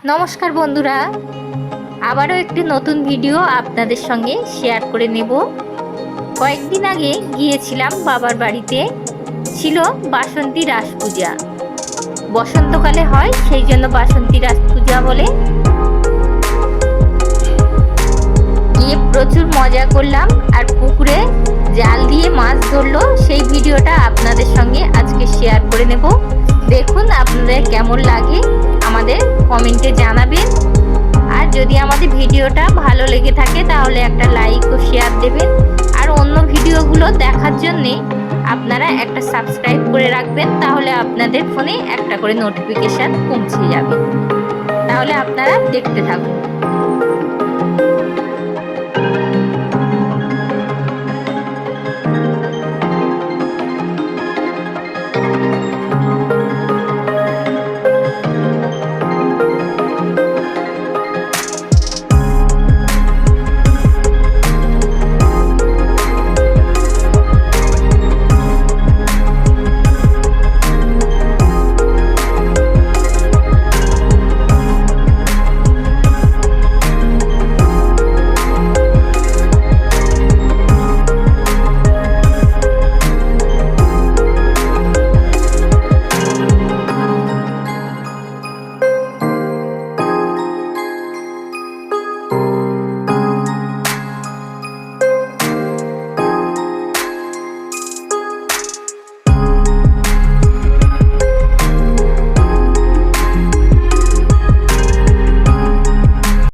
নমস্কার বন্ধুরা, আবারও একটি নতুন ভিডিও আপনাদের সঙ্গে শেয়ার করে নেব। কয়েকদিন আগে গিয়েছিলাম বাবার বাড়িতে, ছিল বাসন্তী রাস পূজা। বসন্তকালে হয়, সেই জন্য বাসন্তী রাস পূজা বলে। গিয়ে প্রচুর মজা করলাম, আর পুকুরে জাল দিয়ে মাছ ধরলো, সেই ভিডিওটা আপনাদের সঙ্গে আজকে শেয়ার করে নেব। দেখুন আপনাদের কেমন লাগে আমাদের কমেন্টে জানাবেন। আর যদি আমাদের ভিডিওটা ভালো লেগে থাকে তাহলে একটা লাইক ও শেয়ার দেবেন। আর অন্য ভিডিওগুলো দেখার জন্যে আপনারা একটা সাবস্ক্রাইব করে রাখবেন, তাহলে আপনাদের ফোনে একটা করে নোটিফিকেশান পৌঁছে যাবে। তাহলে আপনারা দেখতে থাকুন।